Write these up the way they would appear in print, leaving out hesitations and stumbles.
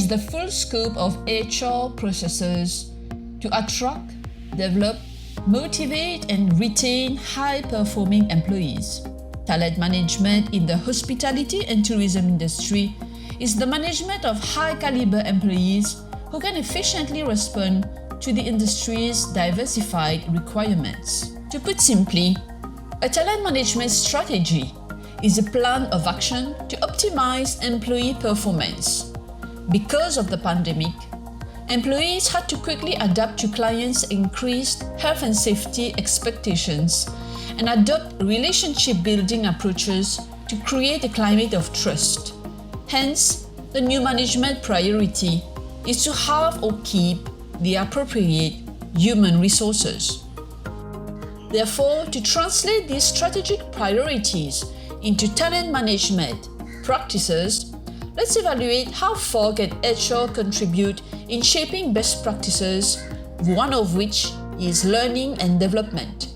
is the full scope of HR processes to attract, develop, motivate, and retain high-performing employees. Talent management in the hospitality and tourism industry is the management of high-caliber employees who can efficiently respond to the industry's diversified requirements. To put simply, a talent management strategy is a plan of action to optimize employee performance. Because of the pandemic, employees had to quickly adapt to clients' increased health and safety expectations and adopt relationship-building approaches to create a climate of trust. Hence, the new management priority is to have or keep the appropriate human resources. Therefore, to translate these strategic priorities into talent management practices, let's evaluate how far can HR contribute in shaping best practices, one of which is learning and development.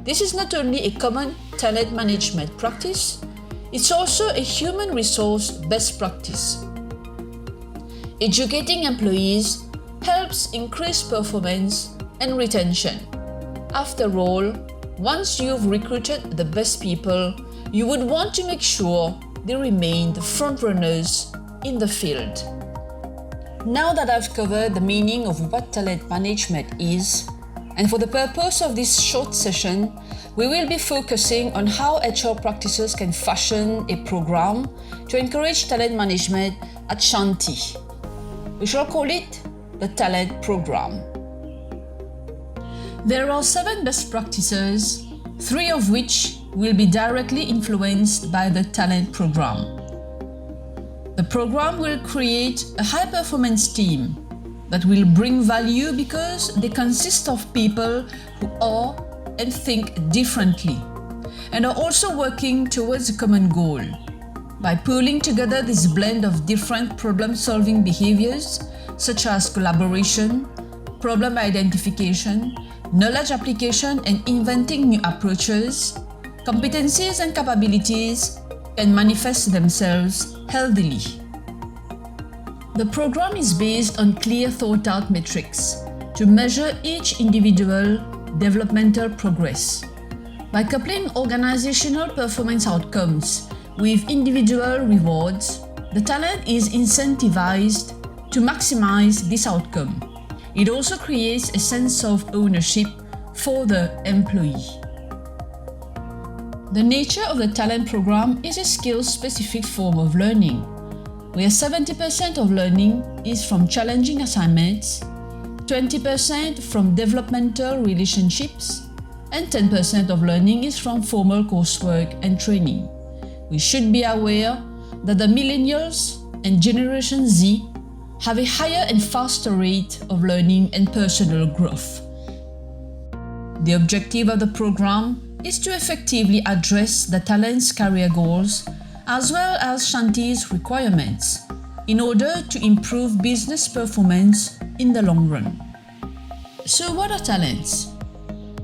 This is not only a common talent management practice, it's also a human resource best practice. Educating employees helps increase performance and retention. After all, once you've recruited the best people, you would want to make sure they remain the front runners in the field. Now that I've covered the meaning of what talent management is, and for the purpose of this short session, we will be focusing on how HR practices can fashion a program to encourage talent management at Shanti. We shall call it the Talent Program. There are 7 best practices, 3 of which will be directly influenced by the Talent Program. The program will create a high-performance team that will bring value because they consist of people who are and think differently and are also working towards a common goal. By pulling together this blend of different problem-solving behaviors such as collaboration, problem identification, knowledge application, and inventing new approaches, competencies and capabilities can manifest themselves healthily. The program is based on clear thought-out metrics to measure each individual developmental progress. By coupling organizational performance outcomes with individual rewards, the talent is incentivized to maximize this outcome. It also creates a sense of ownership for the employee. The nature of the talent program is a skill-specific form of learning, where 70% of learning is from challenging assignments, 20% from developmental relationships, and 10% of learning is from formal coursework and training. We should be aware that the millennials and Generation Z have a higher and faster rate of learning and personal growth. The objective of the program is to effectively address the talent's career goals as well as Shanti's requirements in order to improve business performance in the long run. So what are talents?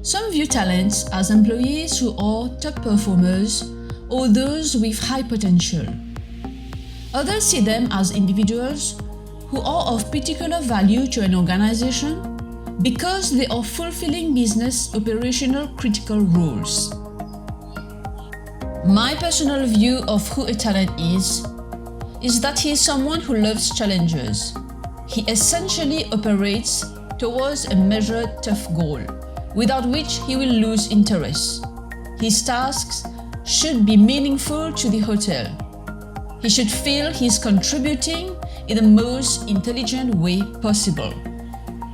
Some view talents as employees who are top performers or those with high potential. Others see them as individuals who are of particular value to an organization because they are fulfilling business operational critical roles. My personal view of who a talent is that he is someone who loves challenges. He essentially operates towards a measured tough goal, without which he will lose interest. His tasks should be meaningful to the hotel. He should feel he is contributing in the most intelligent way possible,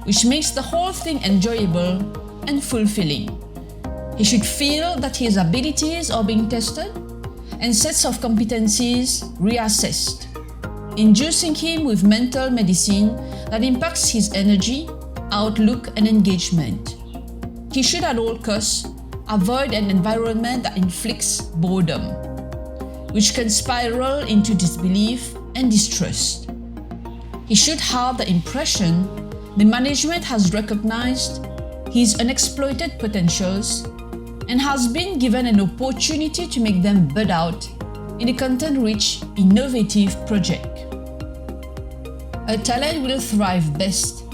which makes the whole thing enjoyable and fulfilling. He should feel that his abilities are being tested and sets of competencies reassessed, inducing him with mental medicine that impacts his energy, outlook, and engagement. He should at all costs avoid an environment that inflicts boredom, which can spiral into disbelief and distrust. He should have the impression the management has recognized his unexploited potentials and has been given an opportunity to make them bud out in a content-rich, innovative project. A talent will thrive best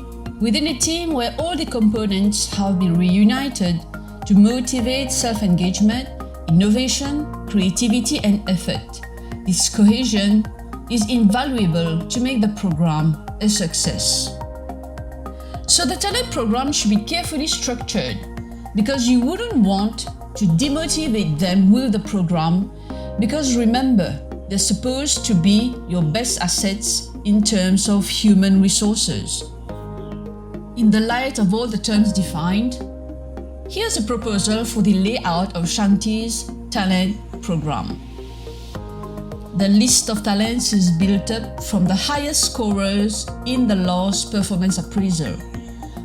within a team where all the components have been reunited to motivate self-engagement, innovation, creativity, and effort. This cohesion is invaluable to make the program a success. So the talent program should be carefully structured because you wouldn't want to demotivate them with the program, because remember, they're supposed to be your best assets in terms of human resources. In the light of all the terms defined, here's a proposal for the layout of Shanti's talent program. The list of talents is built up from the highest scorers in the last performance appraisal,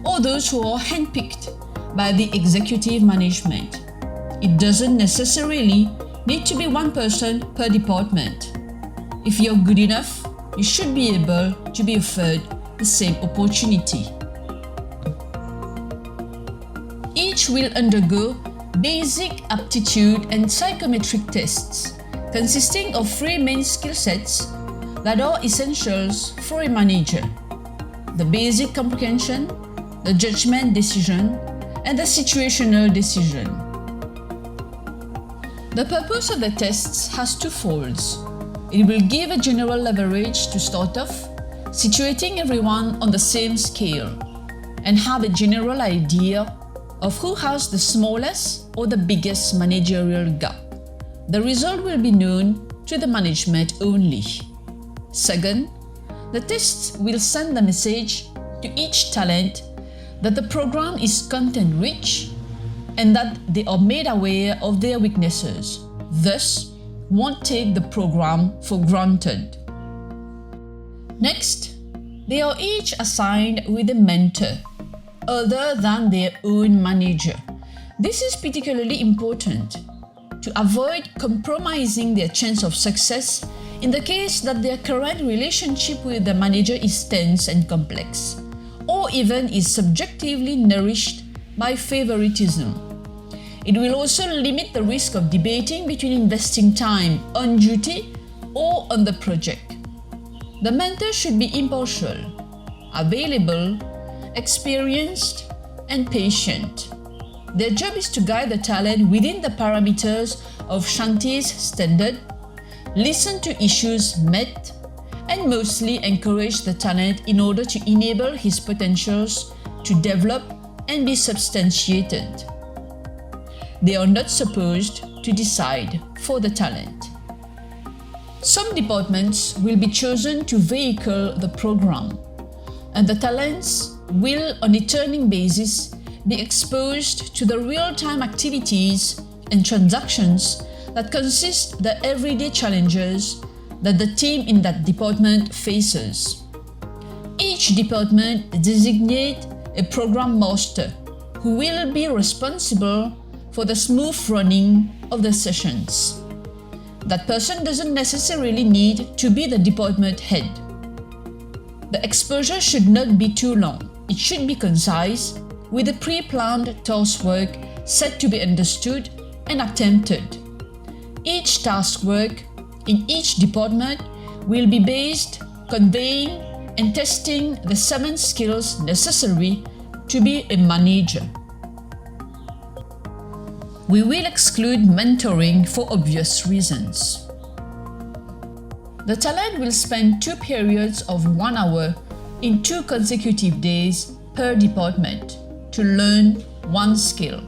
or those who are handpicked by the executive management. It doesn't necessarily need to be one person per department. If you're good enough, you should be able to be offered the same opportunity. Each will undergo basic aptitude and psychometric tests consisting of 3 main skill sets that are essentials for a manager: the basic comprehension, the judgment decision, and the situational decision. The purpose of the tests has two folds. It will give a general leverage to start off, situating everyone on the same scale, and have a general idea of who has the smallest or the biggest managerial gap. The result will be known to the management only. Second, the tests will send the message to each talent that the program is content-rich and that they are made aware of their weaknesses, thus won't take the program for granted. Next, they are each assigned with a mentor other than their own manager. This is particularly important to avoid compromising their chance of success in the case that their current relationship with the manager is tense and complex, or even is subjectively nourished by favoritism. It will also limit the risk of debating between investing time on duty or on the project. The mentor should be impartial, available, experienced, and patient. Their job is to guide the talent within the parameters of Shanti's standard, listen to issues met, and mostly encourage the talent in order to enable his potentials to develop and be substantiated. They are not supposed to decide for the talent. Some departments will be chosen to vehicle the program, and the talents will, on a turning basis, be exposed to the real-time activities and transactions that consist the everyday challenges that the team in that department faces. Each department designates a program master who will be responsible for the smooth running of the sessions. That person doesn't necessarily need to be the department head. The exposure should not be too long. It should be concise, with a pre-planned task work set to be understood and attempted. Each task work in each department will be based, conveying and testing the 7 skills necessary to be a manager. We will exclude mentoring for obvious reasons. The talent will spend 2 periods of 1 hour in 2 consecutive days per department to learn 1 skill.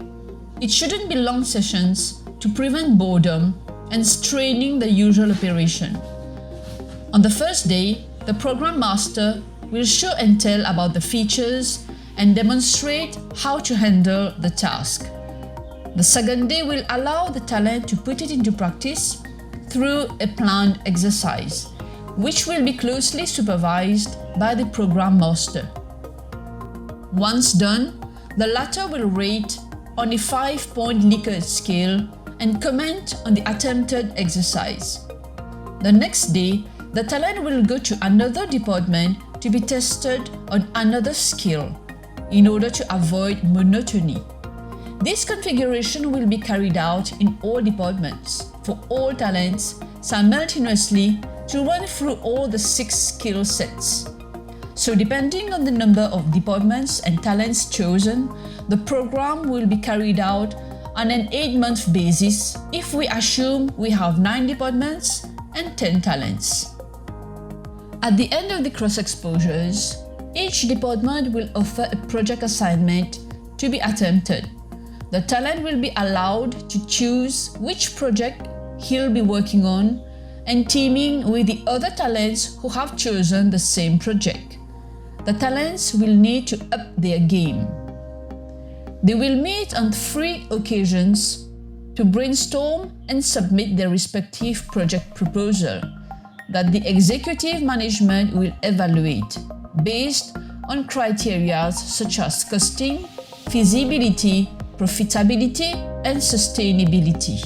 It shouldn't be long sessions to prevent boredom and straining the usual operation. On the first day, the program master will show and tell about the features and demonstrate how to handle the task. The second day will allow the talent to put it into practice through a planned exercise, which will be closely supervised by the program master. Once done, the latter will rate on a 5-point Likert scale and comment on the attempted exercise. The next day, the talent will go to another department to be tested on another skill in order to avoid monotony. This configuration will be carried out in all departments for all talents simultaneously to run through all the 6 skill sets. So depending on the number of departments and talents chosen, the program will be carried out on an 8-month basis if we assume we have 9 departments and 10 talents. At the end of the cross-exposures, each department will offer a project assignment to be attempted. The talent will be allowed to choose which project he'll be working on and teaming with the other talents who have chosen the same project. The talents will need to up their game. They will meet on 3 occasions to brainstorm and submit their respective project proposal that the executive management will evaluate based on criteria such as costing, feasibility, profitability, and sustainability.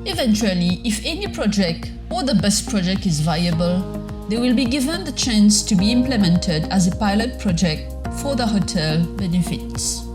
Eventually, if any project or the best project is viable, they will be given the chance to be implemented as a pilot project for the hotel benefits.